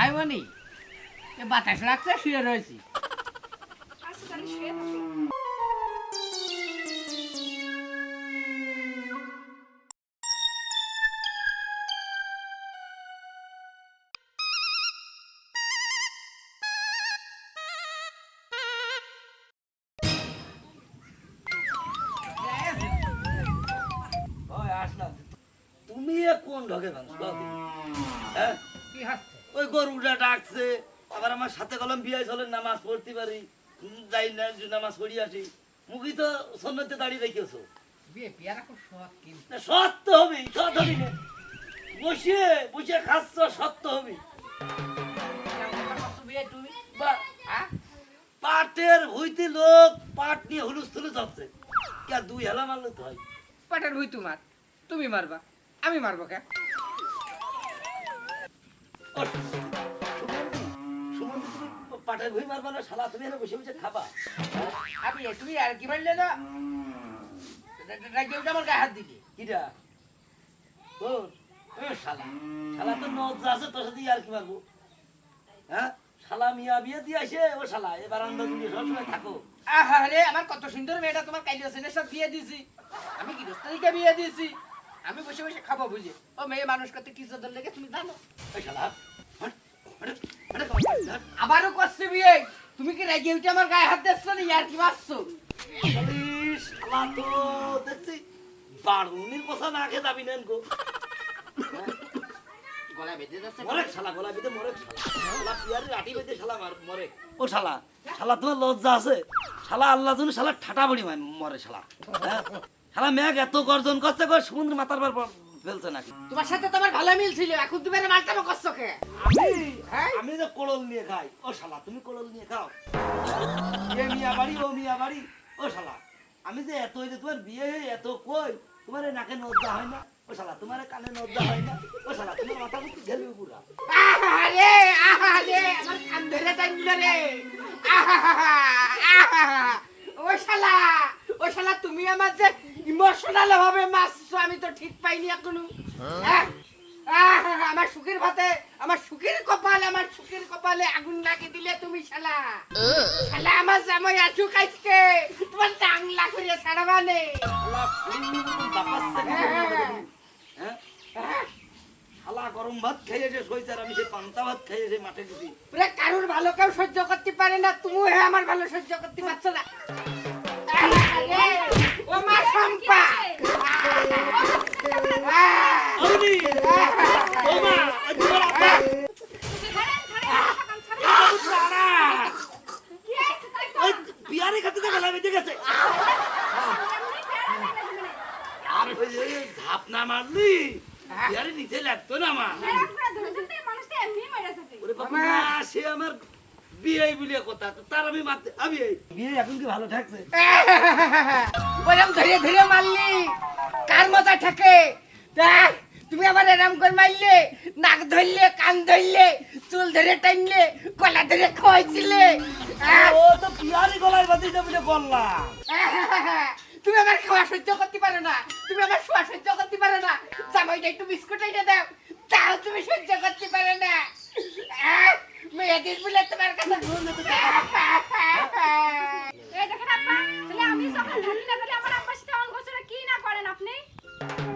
I মানি এ বাতাস লাগছে শুয়ে রয়েছি। আচ্ছা তাহলে শুয়ে থাকো। ওই আসলাম। তুমি এ কোন ঢগে ভাঙছো বাবু? হ্যাঁ কি হাসছে? ওই গরুটা ডাকছে, আবার আমার সাথে কলম বিয়াই চলে নামাজ পড়তে পারি, যাই না যে নামাজ পড়ি আসি। মুখি তো সন্ন্যতে দাঁড়িয়ে রেখেছো। বিয়ে পেয়ারা খুব শখ কিন্তু। না, সত্য হবি, সৎ হবি না। বসে বসে খাচ্ছ, সত্য হবি। বিয়ে তুমি বা হ্যাঁ পাটের হইতে লোক পাট নিয়ে হুলুস থুলুস হচ্ছে। কে দুই হেলা মারলে তো হয়। পাটার ভুই তোমার, তুমি মারবা, আমি মারবো কে? ওঠ, সুমন্দি, সুমন্দি, তুমি পাটের ভুই মারবা না, শালা তুমি এখানে বসে বসে খাবা। আমি তুমি আর কি মারলে না? রাজ্যটা আমার গায়ে হাত দিলি। কিরা ও শালা, শালা তো নজ্জা আছে, তোর সাথে আর কি মারবো? হ্যাঁ, শালা মিয়া বিয়ে দিয়ে আসে। ও শালা এ বারান্দা তুমি সবসময় থাকো। আহা রে, আমার কত সুন্দর মেয়েটা তোমার কাইলিয়া সেনের সাথে বিয়ে দিয়েছি। আমি গৃহস্থলীকে বিয়ে দিয়েছি। আমি বসে বসে খাবো বুঝে। ও মেয়ে মানুষ করতে কি যদর লেগে তুমি জানো? ওই শালা হাট, হাট, হাট, হাট। আবারও করছে বিয়ে। তুমি কি রাগে উঠে আমার গায়ে হাত দিচ্ছ না? আর কি মারছো? শালি, শালা তো দেখছি বারুনির কথা না খেয়ে যাবি নেন গো। গলা বেঁধে যাচ্ছে। মরেক শালা, গলা বেঁধে মরেক শালা। শালা পিয়ারি লাঠি বেঁধে শালা মরে। ও শালা, শালা তোমার লজ্জা আছে? শালা আল্লাহ তুমি শালা ঠাটা বড়ি মরে শালা। হ্যাঁ? শালা মেঘ এত গর্জন করছে গো, সমুদ্র মাথার পর ফেলছে নাকি? তোমার সাথে তোমার ভালো মিল ছিল, এখন তুমি এর মারতে করছো কে? হ্যাঁ? আমি যে কোড়ল নিয়ে খাই। ও শালা তুমি কোড়ল নিয়ে খাও? এ মিয়া বাড়ি, ও মিয়া বাড়ি। ও শালা, আমি যে এত হইলে তোমার বিয়ে হয়ে এত কই, তোমার এই নাকে নজ্জা হয় না? ও শালা তোমার এই কানে নজ্জা হয় না? ও শালা তোমার মাথা বুদ্ধি ঘেলবে পুরা। আহারে, আহারে, আমার কান ধরে টানল রে। আহাহা, আহাহা। ও শালা তুমি আমার যে ইমোশনাল ভাবে মারছো, আমি তো ঠিক পাইনি এখনো। হ্যাঁ? আহাহা, আমার সুখের ভাতে, আমার সুখের কপালে আগুন লাগিয়ে দিলে তুমি শালা। শালা আমার জামাই আসুক আজকে, তোমার টাংলা করে ছাড়াবানে। শালা ফুল্লু মতন দাপাচ্ছে কি করে মনে করি? হ্যাঁ? শালা গরম ভাত খাইয়েছে সইছে, আর আমি সেই পান্তা ভাত খাইয়েছে মাঠে গেছি। পুরো কারুর ভালো কেউ সহ্য করতে পারে না, তুমিও হে আমার ভালো সহ্য করতে পারছো না। আরে, ও মা শম্পা। আউনি! ও মা, ওই তোমার আব্বা! শালা! ওই বিয়ারে খাতে তো গলা বেঁধে গেছে। আর ওই যে ঝাপ না মারলি, বিয়ারে নিচে লাগতো না আমার। ওরে বাবা, না, সে আমার বিয়ে বলে কথা, তো তার আমি মারতে আমি বিয়ে এখন কি ভালো থাকছে? ওরম ধরে ধরে মারলি, কার মজা থাকে? দেখ, তুমি আবার এরম করে মারলে, নাক ধরলে, কান ধরলে, চুল ধরে টানলে, গলা ধরে খাওয়াইছিলে। ও তো বিয়ারে গলায় বাঁধিতে বলে বললাম। তুমি আমার খাওয়া সহ্য করতে পারো না, তুমি আমার শোয়া সহ্য করতে পারো না, জামাইটা একটু বিস্কুট এনে দাও, তাও তুমি সহ্য করতে পারো না। মেয়েদের বলে তোমার কাছে এই দেখেন আব্বা, তাহলে আমি যখন ঢালি না তাহলে আমার আব্বার সাথে অন বছরে কি না করেন আপনি?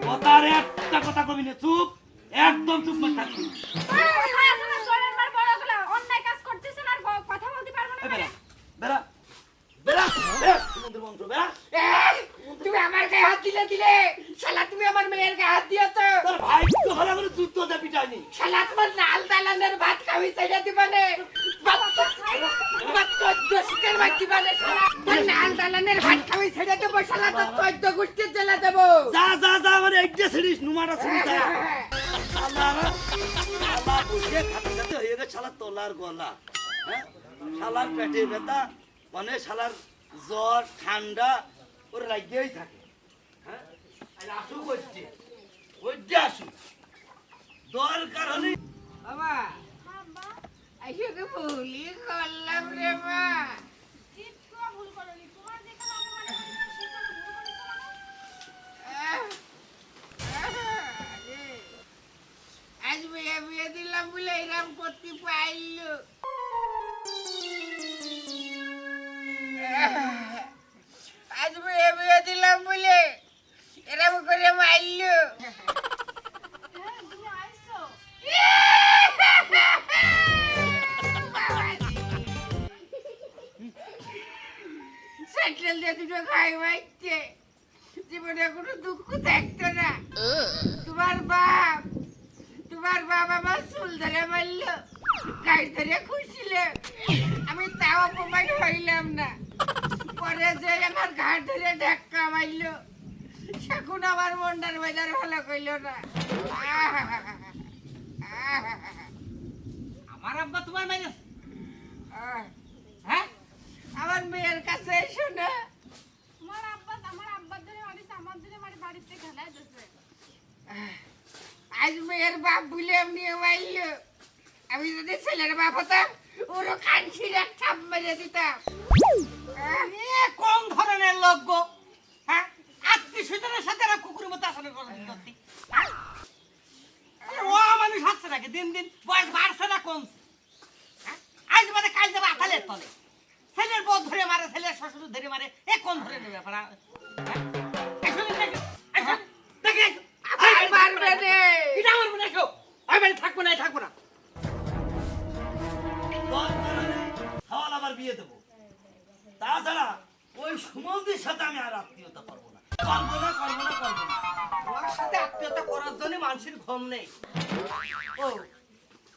কথার একটা কথা কবি না, চুপ, একদম চুপ করে থাকবি। কোথায় আছে না সোরের মার বড়গুলা অন্যায় কাজ করতেছেন আর কথা বলতে পারবো না বেড়া মানে? বেড়া বেড়া বেড়া, সমুদ্র বংশ বেড়া। তুমি আমার গায়ে হাত দিলে শালা, তুমি আমার মেয়ের গায়ে হাত দিয়েছো। তোর ভাই তো ভালো করে যুদ্ধ দেয় পিটাইনি। শালা তোমার লাল দালানের ভাত খাবি চাইয়া দিবানে, শিকার ভাত দিবানে, শালা তোমার লাল দালানের ভাত খাবি ছেড়ে দেবো, শালা তো 14 গোষ্ঠীর জেলা দেবো। যা যা যা, মানে একটা সিরিজ নুমাটা সিরিজ শালা বসে খাতে খাতে হয়ে গেছে শালা তোলার গলা। হ্যাঁ, শালার পেটে ব্যথা, মানে শালার জ্বর ঠান্ডা ওর লাগিয়েই থাকে। হ্যাঁ, আর আসুক ওইটা আসুক, দরকার হলে বাবা আইসে ভুলি করলাম রে মা। একটু ভুল করনি, তোমার যেখানে অপমান হয়েছে সেখানে ভুল করেছো মানে? আজ বিয়ে দিলাম বলে এরকম করতে পার নারকেল দিয়ে দুটো খাই মাইছে জীবনে কোনো দুঃখ থাকতো না। তোমার বাপ আমার চুল ধরে মারল, গাড়ি ধরে খুঁজছিল, আমি তাও অপমান হইলাম না। পরে যে আমার ঘাট ধরে ধাক্কা মারল, সেখন আমার মন্ডার বাজার ভালো কইল না। আমার আব্বা তোমার মাইনে হ্যাঁ, আমার মেয়ের কাছে এসো না। আমার আব্বার ধরে মারিস, আমার ধরে মারি বাড়িতে খেলায় দিছে। আজ মেয়ের বাপ বলে এমনি মাইল, আমি যদি ছেলের বাপ হতাম ওরও কানছির এক থাপ মেরে দিতাম। কোন ধরনের লোক গো? হ্যাঁ, আত্মীয় স্বজনের সাথে এরা কুকুরের মতো আসলে করতে ও মানুষ হচ্ছে নাকি? দিন দিন বয়স বাড়ছে না কমছে? হ্যাঁ? আজ বাদে কাল যাবে আতালের তলে, ছেলের বউ ধরে মারে, ছেলের শ্বশুর ধরে মারে, এ কোন ধরনের ব্যাপার? মারবে রে, থাকবো না থাকবো না। সওয়াল আবার বিয়ে দেবো। তাছাড়া ওই সুমন্দির সাথে আমি আর আত্মীয়তা করবো না। তোমার সাথে আত্মীয়তা করার জন্য মানুষের ঘুম নেই। ও,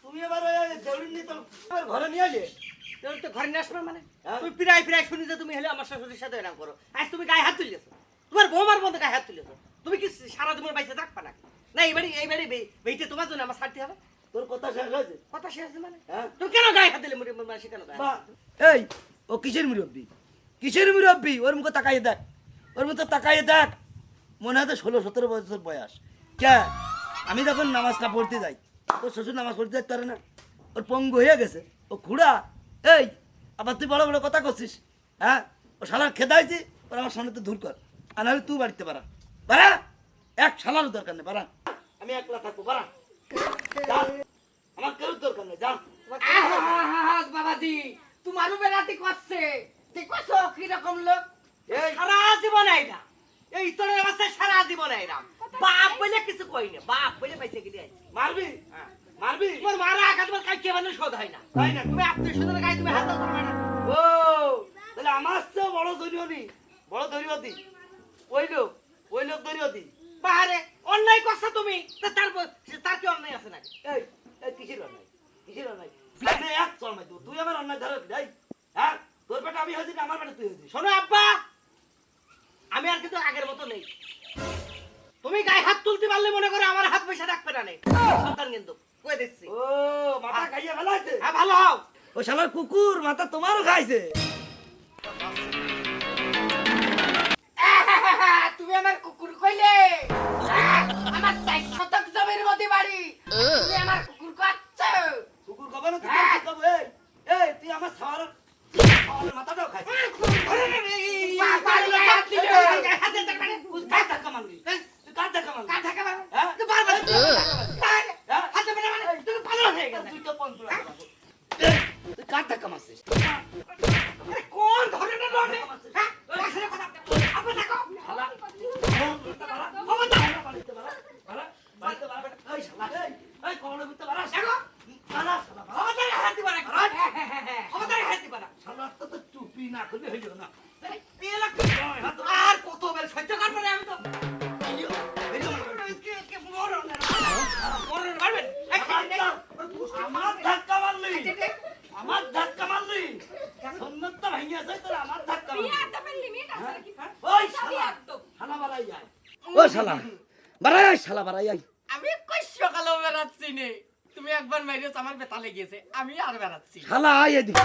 তুমি এবার ওই দেউড়ি নিয়ে তো এবার ঘরে নিয়ে এলে? তুমি তো ঘরে নিয়ে আসবে মানে? হ্যাঁ। তুমি প্রায় শুনি যে তুমি হলে আমার শ্বশুরের সাথে এরকম করো। আজ তুমি গায়ে হাত তুলেছো, তোমার বৌমার মধ্যে গায়ে হাত তুলেছো। তুমি কি সারা জীবন বাইসে থাকবা নাকি? না এইবারে বেইতে তোমার জন্য আমার ছাড়তে হবে। তোর কথা শেষ হয়েছে? কথা শেষ আছে মানে? হ্যাঁ। তুমি কেন গায়ে হাত দিলে মানুষ কেন গায়ে হাত বাহ, দিলে? এই ও কিসের মুরব্বী? কিসের মুরব্বী? ওর মুখে তাকাইয়ে দেখ, ওর মুখে তাকাইয়ে দেখ, মনে হয় তো 16-17 বছর বয়স। কে আমি যখন নামাজটা পড়তে যাই, ওর শ্বশুর নামাজ পড়তে যাইতে পারে না, ওর পঙ্গু হয়ে গেছে, ও খুড়া। এই আবার তুই বড় বড় কথা করছিস? হ্যাঁ, ও শালার খেদাইছি, ওর আমার সামনে তো দূর কর, আর নাহলে তুই বাড়িতে পারা পারা, এক শালারও দরকার নেই, পারা। আমি একলা থাকবো, পারা, যা, আমার কেউ দরকার নেই, যা। বাবাজি তোমারও বেড়াতে করছে, দেখছো কিরকম লোক। এই সারা জীবন এইটা, এই তোর অবস্থায় সারা জীবন এইরাম। বাপ বলে কিছু কই না, বাপ বলে পয়সা কিনে আইছি। মারবি, মারবি, তোমার মারা আঘাত তোমার কাই কে মানুষ শোধ হয় না, তাই না? তুমি আত্মীয় স্বজনের গায়ে তুমি হাত ধরবে না। ও তাহলে আমার চেয়েও বড় দৈরিয়দি, বড় দৈরিয়দি ওই লোক দৈরিয়দি। বাহারে অন্যায় করছো তুমি, তা তার কি অন্যায় আছে নাকি? এই এই কিসের অন্যায়, কিসের অন্যায়? আমি এক চল মাই, তুই আমার অন্যায় ধরে যাই। হ্যাঁ, তোর পেটে আমি হয়েছি না আমার পেটে তুই হয়েছিস? শোনো আব্বা, আমি আর কিন্তু আগের মতো নেই। তুমি গায়ে হাত তুলতে পারলে মনে করে আমার হাত পয়সা রাখবে না নেই সন্তান, কিন্তু কয়ে দিচ্ছি। ও মাথা খাইয়ে ফেলাইছে? হ্যাঁ ভালো হও। ও শালার কুকুর মাথা তোমারও খাইছে। তুমি আমার কুকুর কইলে, আমার 4 শতক জমির মধ্যে বাড়ি, তুমি আমার কুকুর কাচ্ছো। কুকুর কবে না তুই কব? এই তুই আমার ছাওয়ার মাথাটাও খাইছিস। কার ধাক্কা মারলি? তুই কার ধাক্কা মারলি? হ্যাঁ? তুই তো পঞ্চুরা কথা বল। তুই কার ধাক্কা মারছিস? কোন ধরনের লোক রে? হ্যাঁ? ওর সাথে কথা আপনি দেখো। শালা, বাড়িতে বাড়া, বাড়িতে বাড়া, বাড়িতে বাড়া, এই শালা, এই কমলের ভিতরে বাড়া, দেখো। বাড়া, শালা, বাড়া। আমাদের হাত দিবা না। আমাদের হাত দিবা না। শালার তো চুপি না করলে হয়ে যাবে না। এই এলাকা আর কত বেল সহ্য করব না আমি তো। মরণ মারবেন। আমার ধাক্কা মারলি, আমার ধাক্কা মারলি, সুন্নতটা ভেঙে আছে তোর, আমার ধাক্কা মারলি। বিয়ে তো পারলি, মেয়েটা আছে নাকি? ওই শালা, শালা বাড়াই যায়। ও শালা, বাড়াই আয়, শালা বাড়াই আয়। আমি কই সকালেও বেড়াচ্ছি নে, তুমি একবার মেরেছ আমার বেতা লেগেছে, আমি আর বেড়াচ্ছি। শালা আয় এদিকে।